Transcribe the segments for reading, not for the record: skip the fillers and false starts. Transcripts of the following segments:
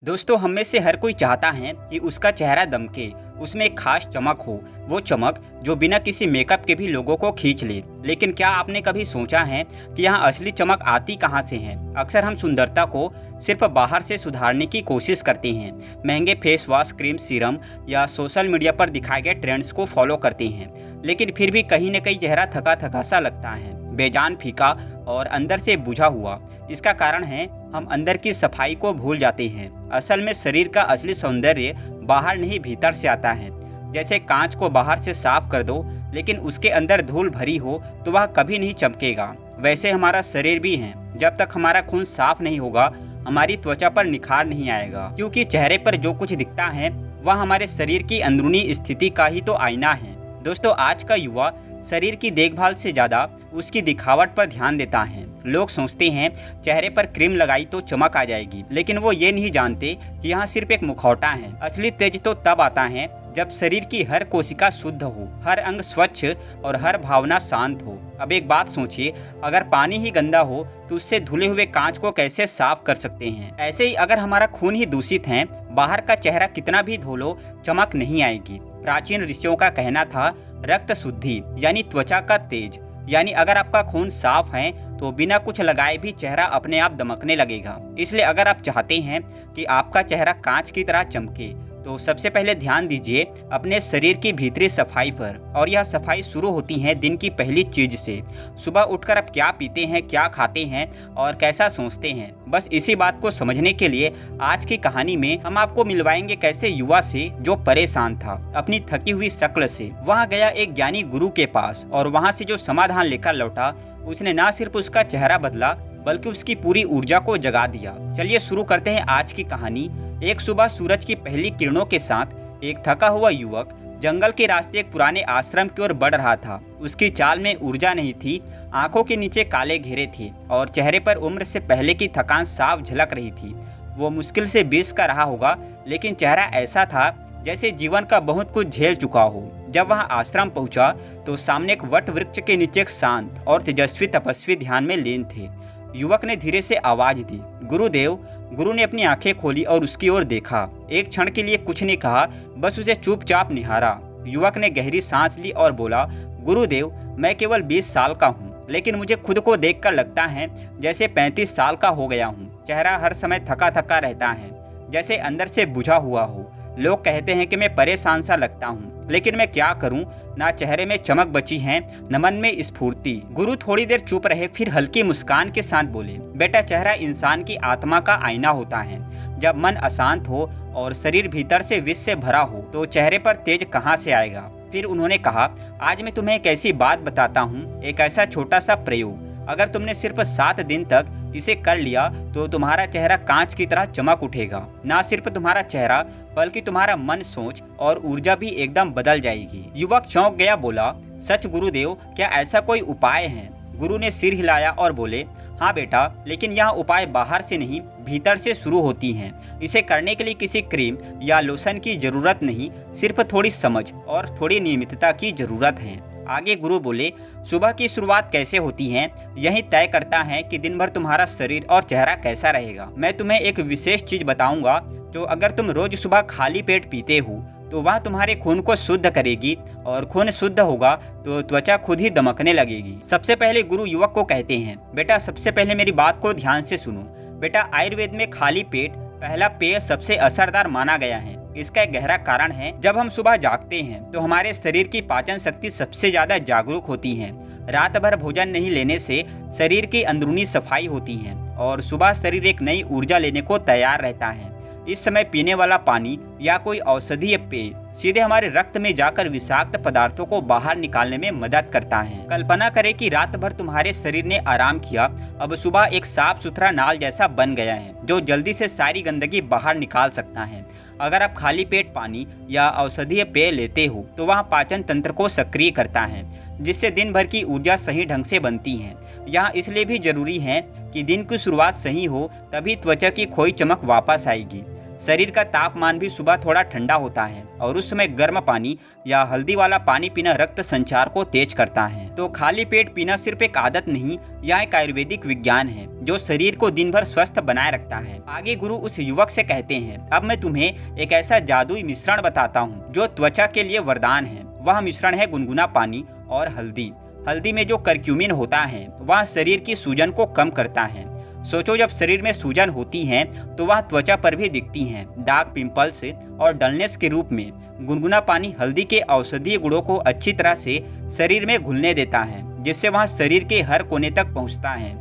दोस्तों, हम में से हर कोई चाहता है कि उसका चेहरा दमके, उसमें एक खास चमक हो। वो चमक जो बिना किसी मेकअप के भी लोगों को खींच ले। लेकिन क्या आपने कभी सोचा है कि यहाँ असली चमक आती कहाँ से है? अक्सर हम सुंदरता को सिर्फ बाहर से सुधारने की कोशिश करते हैं, महंगे फेस वॉश, क्रीम, सीरम या सोशल मीडिया पर दिखाए गए ट्रेंड्स को फॉलो करते हैं। लेकिन फिर भी कहीं न कहीं चेहरा थका थका सा लगता है, बेजान, फीका और अंदर से बुझा हुआ। इसका कारण है हम अंदर की सफाई को भूल जाते हैं। असल में शरीर का असली सौंदर्य बाहर नहीं, भीतर से आता है। जैसे कांच को बाहर से साफ कर दो, लेकिन उसके अंदर धूल भरी हो तो वह कभी नहीं चमकेगा। वैसे हमारा शरीर भी है, जब तक हमारा खून साफ नहीं होगा हमारी त्वचा पर निखार नहीं आएगा। क्योंकि चेहरे पर जो कुछ दिखता है वह हमारे शरीर की अंदरूनी स्थिति का ही तो आईना है। दोस्तों, आज का युवा शरीर की देखभाल से ज़्यादा उसकी दिखावट पर ध्यान देता है। लोग सोचते हैं चेहरे पर क्रीम लगाई तो चमक आ जाएगी, लेकिन वो ये नहीं जानते कि यहाँ सिर्फ एक मुखौटा है। असली तेज तो तब आता है जब शरीर की हर कोशिका शुद्ध हो, हर अंग स्वच्छ और हर भावना शांत हो। अब एक बात सोचिए, अगर पानी ही गंदा हो तो उससे धुले हुए कांच को कैसे साफ कर सकते हैं? ऐसे ही अगर हमारा खून ही दूषित है, बाहर का चेहरा कितना भी धो लो चमक नहीं आएगी। प्राचीन ऋषियों का कहना था, रक्त शुद्धि यानी त्वचा का तेज। यानी अगर आपका खून साफ है तो बिना कुछ लगाए भी चेहरा अपने आप दमकने लगेगा। इसलिए अगर आप चाहते हैं कि आपका चेहरा कांच की तरह चमके तो सबसे पहले ध्यान दीजिए अपने शरीर की भीतरी सफाई पर। और यह सफाई शुरू होती है दिन की पहली चीज से। सुबह उठकर आप क्या पीते हैं, क्या खाते हैं और कैसा सोचते हैं। बस इसी बात को समझने के लिए आज की कहानी में हम आपको मिलवाएंगे कैसे युवा से जो परेशान था, अपनी थकी हुई शक्ल से वहाँ गया एक ज्ञानी गुरु के पास, और वहाँ से जो समाधान लेकर लौटा उसने न सिर्फ उसका चेहरा बदला बल्कि उसकी पूरी ऊर्जा को जगा दिया। चलिए शुरू करते हैं आज की कहानी। एक सुबह सूरज की पहली किरणों के साथ एक थका हुआ युवक जंगल के रास्ते एक पुराने आश्रम की ओर बढ़ रहा था। उसकी चाल में ऊर्जा नहीं थी, आंखों के नीचे काले घेरे थे और चेहरे पर उम्र से पहले की थकान साफ झलक रही थी। वो मुश्किल से 20 का रहा होगा, लेकिन चेहरा ऐसा था जैसे जीवन का बहुत कुछ झेल चुका हो। जब वह आश्रम पहुंचा तो सामने एक वट वृक्ष के नीचे एक शांत और तेजस्वी तपस्वी ध्यान में लीन थे। युवक ने धीरे से आवाज दी, गुरुदेव। गुरु ने अपनी आंखें खोली और उसकी ओर देखा। एक क्षण के लिए कुछ नहीं कहा, बस उसे चुपचाप निहारा। युवक ने गहरी सांस ली और बोला, गुरुदेव, मैं केवल 20 साल का हूँ, लेकिन मुझे खुद को देखकर लगता है जैसे 35 साल का हो गया हूँ। चेहरा हर समय थका थका रहता है, जैसे अंदर से बुझा हुआ हो। लोग कहते हैं कि मैं परेशान सा लगता हूँ, लेकिन मैं क्या करूँ? ना चेहरे में चमक बची है, न मन में स्फूर्ति। गुरु थोड़ी देर चुप रहे, फिर हल्की मुस्कान के साथ बोले, बेटा, चेहरा इंसान की आत्मा का आईना होता है। जब मन अशांत हो और शरीर भीतर से विष से भरा हो तो चेहरे पर तेज कहाँ से आएगा? फिर उन्होंने कहा, आज मैं तुम्हें एक ऐसी बात बताता हूँ, एक ऐसा छोटा सा प्रयोग। अगर तुमने सिर्फ 7 दिन तक इसे कर लिया तो तुम्हारा चेहरा कांच की तरह चमक उठेगा। ना सिर्फ तुम्हारा चेहरा बल्कि तुम्हारा मन, सोच और ऊर्जा भी एकदम बदल जाएगी। युवक चौंक गया, बोला, सच गुरुदेव, क्या ऐसा कोई उपाय है? गुरु ने सिर हिलाया और बोले, हाँ बेटा, लेकिन यह उपाय बाहर से नहीं भीतर से शुरू होती हैं। इसे करने के लिए किसी क्रीम या लोशन की जरूरत नहीं, सिर्फ थोड़ी समझ और थोड़ी नियमितता की जरूरत है। आगे गुरु बोले, सुबह की शुरुआत कैसे होती है यही तय करता है कि दिन भर तुम्हारा शरीर और चेहरा कैसा रहेगा। मैं तुम्हें एक विशेष चीज बताऊंगा जो अगर तुम रोज सुबह खाली पेट पीते हो तो वह तुम्हारे खून को शुद्ध करेगी, और खून शुद्ध होगा तो त्वचा खुद ही दमकने लगेगी। सबसे पहले गुरु युवक को कहते हैं, बेटा, सबसे पहले मेरी बात को ध्यान से सुनो। बेटा, आयुर्वेद में खाली पेट पहला पेय सबसे असरदार माना गया है। इसका एक गहरा कारण है, जब हम सुबह जागते हैं तो हमारे शरीर की पाचन शक्ति सबसे ज्यादा जागरूक होती है। रात भर भोजन नहीं लेने से शरीर की अंदरूनी सफाई होती है और सुबह शरीर एक नई ऊर्जा लेने को तैयार रहता है। इस समय पीने वाला पानी या कोई औषधीय पेय सीधे हमारे रक्त में जाकर विषाक्त पदार्थों को बाहर निकालने में मदद करता है। कल्पना करें कि रात भर तुम्हारे शरीर ने आराम किया, अब सुबह एक साफ सुथरा नाल जैसा बन गया है जो जल्दी से सारी गंदगी बाहर निकाल सकता है। अगर आप खाली पेट पानी या औषधीय पेय लेते हो तो वह पाचन तंत्र को सक्रिय करता है, जिससे दिन भर की ऊर्जा सही ढंग से बनती है। यह इसलिए भी जरूरी है कि दिन की शुरुआत सही हो, तभी त्वचा की खोई चमक वापस आएगी। शरीर का तापमान भी सुबह थोड़ा ठंडा होता है और उस समय गर्म पानी या हल्दी वाला पानी पीना रक्त संचार को तेज करता है। तो खाली पेट पीना सिर्फ एक आदत नहीं, यह एक आयुर्वेदिक विज्ञान है जो शरीर को दिन भर स्वस्थ बनाए रखता है। आगे गुरु उस युवक से कहते हैं, अब मैं तुम्हें एक ऐसा जादुई मिश्रण बताता हूँ जो त्वचा के लिए वरदान है। वह मिश्रण है गुनगुना पानी और हल्दी। हल्दी में जो करक्यूमिन होता है वह शरीर की सूजन को कम करता है। सोचो, जब शरीर में सूजन होती है तो वह त्वचा पर भी दिखती है, दाग, पिंपल्स और डलनेस के रूप में। गुनगुना पानी हल्दी के औषधीय गुणों को अच्छी तरह से शरीर में घुलने देता है, जिससे वह शरीर के हर कोने तक पहुंचता है।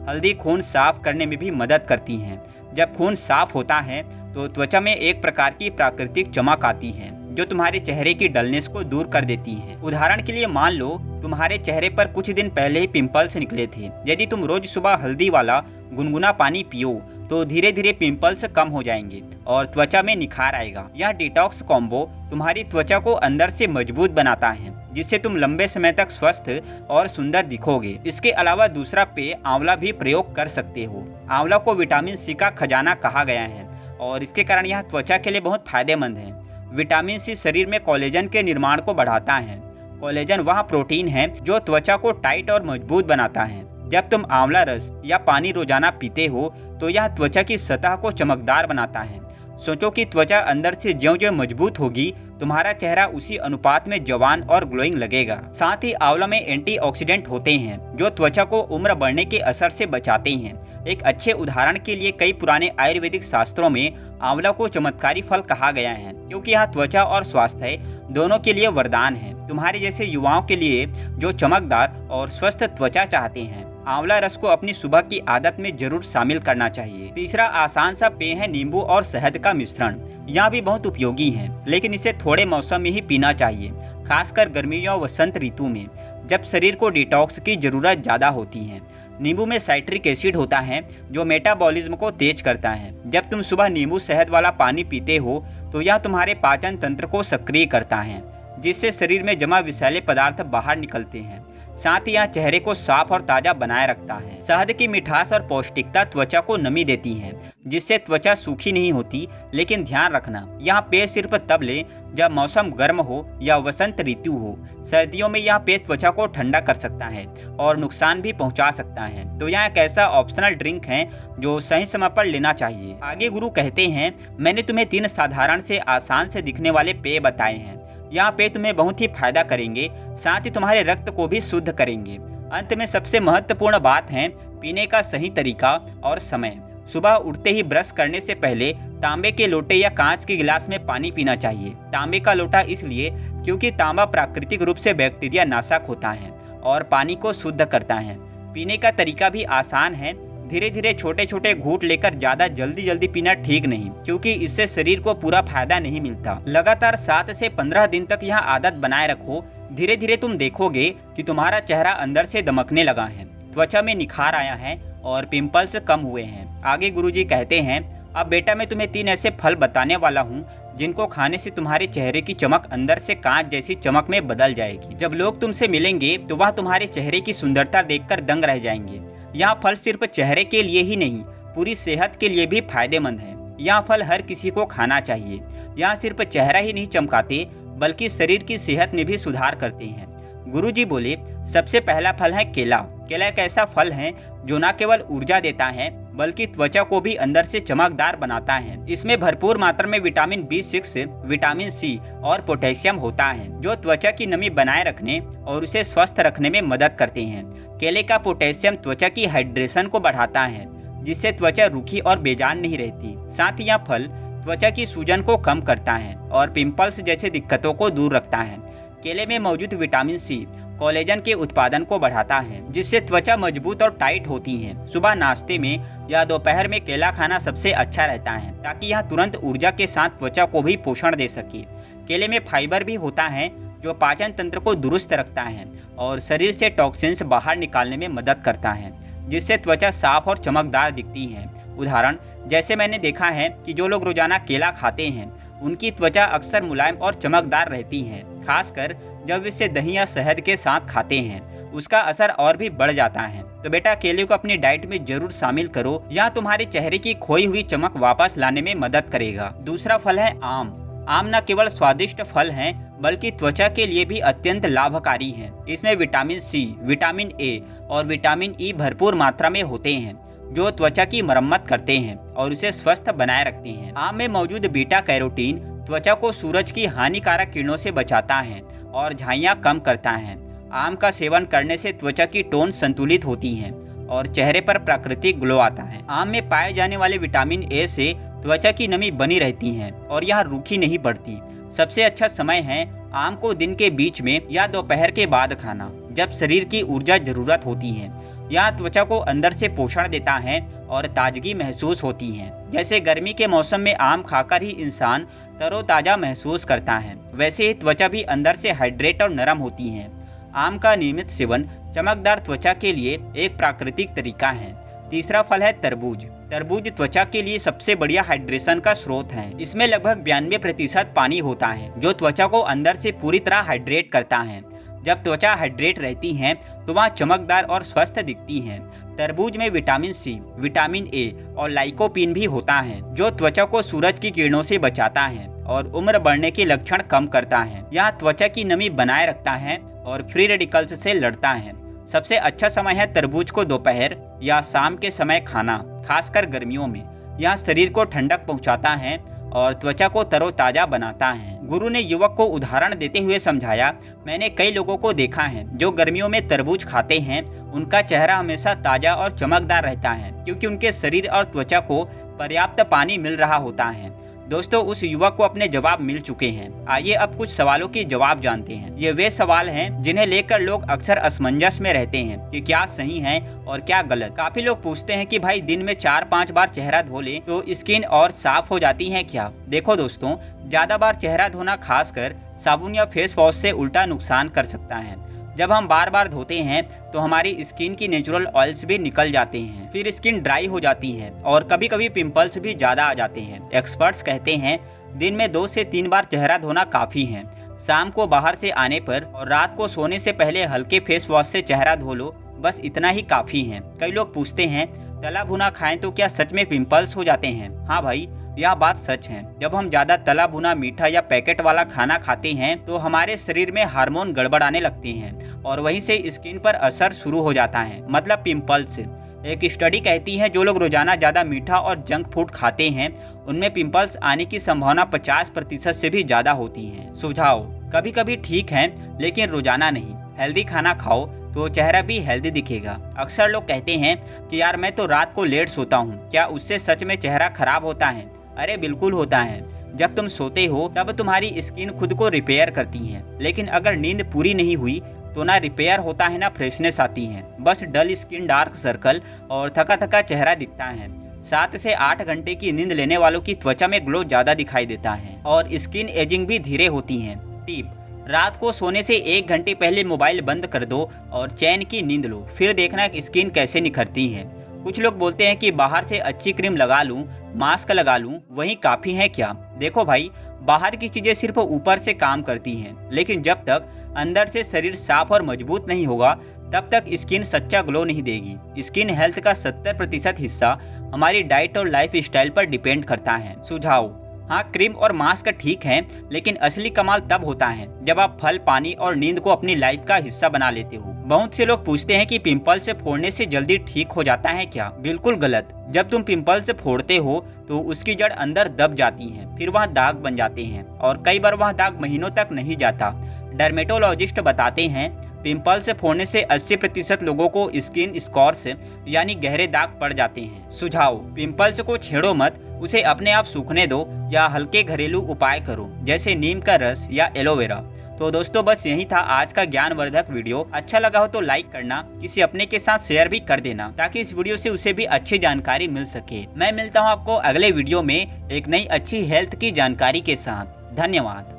हल्दी खून साफ करने में भी मदद करती है। जब खून साफ होता है तो त्वचा में एक प्रकार की प्राकृतिक चमक आती है जो तुम्हारे चेहरे की डलनेस को दूर कर देती है। उदाहरण के लिए मान लो तुम्हारे चेहरे पर कुछ दिन पहले ही पिंपल्स निकले थे। यदि तुम रोज सुबह हल्दी वाला गुनगुना पानी पियो तो धीरे धीरे पिंपल्स कम हो जाएंगे और त्वचा में निखार आएगा। यह डिटॉक्स कॉम्बो तुम्हारी त्वचा को अंदर से मजबूत बनाता है, जिससे तुम लंबे समय तक स्वस्थ और सुंदर दिखोगे। इसके अलावा दूसरा पेय आंवला भी प्रयोग कर सकते हो। आंवला को विटामिन सी का खजाना कहा गया है और इसके कारण यह त्वचा के लिए बहुत फायदेमंद है। विटामिन सी शरीर में कोलेजन के निर्माण को बढ़ाता है। कोलेजन वह प्रोटीन है जो त्वचा को टाइट और मजबूत बनाता है। जब तुम आंवला रस या पानी रोजाना पीते हो तो यह त्वचा की सतह को चमकदार बनाता है। सोचो कि त्वचा अंदर से ज्यों-ज्यों मजबूत होगी, तुम्हारा चेहरा उसी अनुपात में जवान और ग्लोइंग लगेगा। साथ ही आंवला में एंटीऑक्सीडेंट होते हैं जो त्वचा को उम्र बढ़ने के असर से बचाते हैं। एक अच्छे उदाहरण के लिए कई पुराने आयुर्वेदिक शास्त्रों में आंवला को चमत्कारी फल कहा गया है, क्योंकि यह त्वचा और स्वास्थ्य दोनों के लिए वरदान है। तुम्हारे जैसे युवाओं के लिए जो चमकदार और स्वस्थ त्वचा चाहते हैं, आंवला रस को अपनी सुबह की आदत में जरूर शामिल करना चाहिए। तीसरा आसान सा पेय है नींबू और शहद का मिश्रण। यह भी बहुत उपयोगी है, लेकिन इसे थोड़े मौसम में ही पीना चाहिए, खासकर गर्मियों और वसंत ऋतु में, जब शरीर को डिटॉक्स की जरूरत ज्यादा होती है। नींबू में साइट्रिक एसिड होता है जो मेटाबॉलिज्म को तेज करता है। जब तुम सुबह नींबू शहद वाला पानी पीते हो तो यह तुम्हारे पाचन तंत्र को सक्रिय करता है, जिससे शरीर में जमा विषैले पदार्थ बाहर निकलते हैं। साथ ही यह चेहरे को साफ और ताजा बनाए रखता है। शहद की मिठास और पौष्टिकता त्वचा को नमी देती है, जिससे त्वचा सूखी नहीं होती। लेकिन ध्यान रखना, यह पेय सिर्फ तब लें जब मौसम गर्म हो या वसंत ऋतु हो। सर्दियों में यह पेय त्वचा को ठंडा कर सकता है और नुकसान भी पहुंचा सकता है। तो यह एक ऐसा ऑप्शनल ड्रिंक है जो सही समय पर लेना चाहिए। आगे गुरु कहते हैं, मैंने तुम्हें 3 साधारण से आसान से दिखने वाले पेय बताए हैं। यहाँ पे तुम्हें बहुत ही फायदा करेंगे, साथ ही तुम्हारे रक्त को भी शुद्ध करेंगे। अंत में सबसे महत्वपूर्ण बात है पीने का सही तरीका और समय। सुबह उठते ही ब्रश करने से पहले तांबे के लोटे या कांच के गिलास में पानी पीना चाहिए। तांबे का लोटा इसलिए क्योंकि तांबा प्राकृतिक रूप से बैक्टीरिया नाशक होता है और पानी को शुद्ध करता है। पीने का तरीका भी आसान है, धीरे धीरे छोटे छोटे घूंट लेकर ज्यादा जल्दी पीना ठीक नहीं, क्योंकि इससे शरीर को पूरा फायदा नहीं मिलता। लगातार 7 से 15 दिन तक यह आदत बनाए रखो। धीरे धीरे तुम देखोगे कि तुम्हारा चेहरा अंदर से दमकने लगा है, त्वचा में निखार आया है और पिंपल्स कम हुए हैं। आगे गुरुजी कहते हैं, अब बेटा मैं तुम्हें 3 ऐसे फल बताने वाला हूँ जिनको खाने से तुम्हारे चेहरे की चमक अंदर से कांच जैसी चमक में बदल जाएगी। जब लोग तुमसे मिलेंगे तो वह तुम्हारे चेहरे की सुंदरता देखकर दंग रह जाएंगे। यह फल सिर्फ चेहरे के लिए ही नहीं, पूरी सेहत के लिए भी फायदेमंद है। यह फल हर किसी को खाना चाहिए। यह सिर्फ चेहरा ही नहीं चमकाते, बल्कि शरीर की सेहत में भी सुधार करते हैं। गुरुजी बोले, सबसे पहला फल है केला। केला एक ऐसा फल है जो न केवल ऊर्जा देता है, बल्कि त्वचा को भी अंदर से चमकदार बनाता है। इसमें भरपूर मात्रा में विटामिन B6, विटामिन C और पोटेशियम होता है, जो त्वचा की नमी बनाए रखने और उसे स्वस्थ रखने में मदद करते हैं। केले का पोटेशियम त्वचा की हाइड्रेशन को बढ़ाता है, जिससे त्वचा रूखी और बेजान नहीं रहती। साथ ही यह फल त्वचा की सूजन को कम करता है और पिंपल्स जैसे दिक्कतों को दूर रखता है। केले में मौजूद विटामिन C कोलेजन के उत्पादन को बढ़ाता है, जिससे त्वचा मजबूत और टाइट होती है। सुबह नाश्ते में या दोपहर में केला खाना सबसे अच्छा रहता है, ताकि यह तुरंत ऊर्जा के साथ त्वचा को भी पोषण दे सके। केले में फाइबर भी होता है जो पाचन तंत्र को दुरुस्त रखता है और शरीर से टॉक्सिन्स बाहर निकालने में मदद करता है, जिससे त्वचा साफ और चमकदार दिखती है। उदाहरण, जैसे मैंने देखा है कि जो लोग रोजाना केला खाते हैं उनकी त्वचा अक्सर मुलायम और चमकदार रहती है, खासकर जब इसे दही या शहद के साथ खाते हैं। उसका असर और भी बढ़ जाता है। तो बेटा केले को अपनी डाइट में जरूर शामिल करो, यह तुम्हारे चेहरे की खोई हुई चमक वापस लाने में मदद करेगा। दूसरा फल है आम। आम न केवल स्वादिष्ट फल हैं बल्कि त्वचा के लिए भी अत्यंत लाभकारी हैं। इसमें विटामिन सी, विटामिन ए और विटामिन ई भरपूर मात्रा में होते हैं जो त्वचा की मरम्मत करते हैं और उसे स्वस्थ बनाए रखते हैं। आम में मौजूद बीटा कैरोटीन त्वचा को सूरज की हानिकारक किरणों से बचाता है और झाइयाँ कम करता है। आम का सेवन करने से त्वचा की टोन संतुलित होती है और चेहरे पर प्राकृतिक ग्लो आता है। आम में पाए जाने वाले विटामिन ए से त्वचा की नमी बनी रहती है और यह रूखी नहीं पड़ती। सबसे अच्छा समय है आम को दिन के बीच में या दोपहर के बाद खाना, जब शरीर की ऊर्जा जरूरत होती है। यह त्वचा को अंदर से पोषण देता है और ताजगी महसूस होती है। जैसे गर्मी के मौसम में आम खाकर ही इंसान तरोताजा महसूस करता है, वैसे ही त्वचा भी अंदर से हाइड्रेट और नरम होती है। आम का नियमित सेवन चमकदार त्वचा के लिए एक प्राकृतिक तरीका है। तीसरा फल है तरबूज। तरबूज त्वचा के लिए सबसे बढ़िया हाइड्रेशन का स्रोत है। इसमें लगभग 92% पानी होता है जो त्वचा को अंदर से पूरी तरह हाइड्रेट करता है। जब त्वचा हाइड्रेट रहती है तो वह चमकदार और स्वस्थ दिखती है। तरबूज में विटामिन सी, विटामिन ए और लाइकोपीन भी होता है जो त्वचा को सूरज की किरणों से बचाता है और उम्र बढ़ने के लक्षण कम करता है। यह त्वचा की नमी बनाए रखता है और फ्री रेडिकल्स से लड़ता है। सबसे अच्छा समय है तरबूज को दोपहर या शाम के समय खाना, खासकर गर्मियों में। यह शरीर को ठंडक पहुंचाता है और त्वचा को तरोताजा बनाता है। गुरु ने युवक को उदाहरण देते हुए समझाया, मैंने कई लोगों को देखा है जो गर्मियों में तरबूज खाते हैं, उनका चेहरा हमेशा ताजा और चमकदार रहता है क्योंकि उनके शरीर और त्वचा को पर्याप्त पानी मिल रहा होता है। दोस्तों, उस युवक को अपने जवाब मिल चुके हैं। आइए अब कुछ सवालों के जवाब जानते हैं। ये वे सवाल हैं जिन्हें लेकर लोग अक्सर असमंजस में रहते हैं कि क्या सही है और क्या गलत। काफी लोग पूछते हैं कि भाई दिन में 4-5 बार चेहरा धो ले तो स्किन और साफ हो जाती है क्या? देखो दोस्तों, ज्यादा बार चेहरा धोना खासकर साबुन या फेस वॉश से उल्टा नुकसान कर सकता है। जब हम बार बार धोते हैं तो हमारी स्किन की नेचुरल ऑयल्स भी निकल जाते हैं, फिर स्किन ड्राई हो जाती है और कभी कभी पिंपल्स भी ज़्यादा आ जाते हैं। एक्सपर्ट्स कहते हैं दिन में 2 से 3 बार चेहरा धोना काफ़ी है। शाम को बाहर से आने पर और रात को सोने से पहले हल्के फेस वॉश से चेहरा धो लो, बस इतना ही काफ़ी है। कई लोग पूछते हैं तला भुना खाएं तो क्या सच में पिंपल्स हो जाते हैं? हाँ भाई, यह बात सच है। जब हम ज्यादा तला भुना, मीठा या पैकेट वाला खाना खाते हैं तो हमारे शरीर में हार्मोन गड़बड़ाने लगते हैं और वहीं से स्किन पर असर शुरू हो जाता है, मतलब पिंपल्स। एक स्टडी कहती है जो लोग रोजाना ज्यादा मीठा और जंक फूड खाते हैं उनमें पिंपल्स आने की संभावना 50% से भी ज्यादा होती है। सुझाव: कभी कभी ठीक है लेकिन रोजाना नहीं। हेल्दी खाना खाओ तो चेहरा भी हेल्दी दिखेगा। अक्सर लोग कहते हैं कि यार मैं तो रात को लेट सोता हूँ, क्या उससे सच में चेहरा खराब होता है? अरे बिल्कुल होता है। जब तुम सोते हो तब तुम्हारी स्किन खुद को रिपेयर करती है, लेकिन अगर नींद पूरी नहीं हुई तो ना रिपेयर होता है ना फ्रेशनेस आती है। बस डल स्किन, डार्क सर्कल और थका थका चेहरा दिखता है। 7 से 8 घंटे की नींद लेने वालों की त्वचा में ग्लो ज्यादा दिखाई देता है और स्किन एजिंग भी धीरे होती है। टिप: रात को सोने से 1 घंटे पहले मोबाइल बंद कर दो और चैन की नींद लो, फिर देखना कि स्किन कैसे निखरती है। कुछ लोग बोलते हैं कि बाहर से अच्छी क्रीम लगा लूं, मास्क लगा लूं, वही काफ़ी है क्या? देखो भाई, बाहर की चीज़ें सिर्फ ऊपर से काम करती हैं, लेकिन जब तक अंदर से शरीर साफ और मजबूत नहीं होगा तब तक स्किन सच्चा ग्लो नहीं देगी। स्किन हेल्थ का 70% हिस्सा हमारी डाइट और लाइफ स्टाइल पर डिपेंड करता है। सुझाव: हाँ, क्रीम और मास्क ठीक है, लेकिन असली कमाल तब होता है जब आप फल, पानी और नींद को अपनी लाइफ का हिस्सा बना लेते हो। बहुत से लोग पूछते हैं कि पिंपल से फोड़ने से जल्दी ठीक हो जाता है क्या? बिल्कुल गलत। जब तुम पिंपल से फोड़ते हो तो उसकी जड़ अंदर दब जाती है, फिर वहाँ दाग बन जाते हैं और कई बार वहाँ दाग महीनों तक नहीं जाता। डर्मेटोलॉजिस्ट बताते हैं पिंपल से फोड़ने से 80% लोगों को स्किन स्कॉर्स यानी गहरे दाग पड़ जाते हैं। सुझाव: पिंपल्स को छेड़ो मत, उसे अपने आप सूखने दो या हल्के घरेलू उपाय करो जैसे नीम का रस या एलोवेरा। तो दोस्तों, बस यही था आज का ज्ञानवर्धक वीडियो। अच्छा लगा हो तो लाइक करना, किसी अपने के साथ शेयर भी कर देना ताकि इस वीडियो से उसे भी अच्छी जानकारी मिल सके। मैं मिलता हूँ आपको अगले वीडियो में एक नई अच्छी हेल्थ की जानकारी के साथ। धन्यवाद।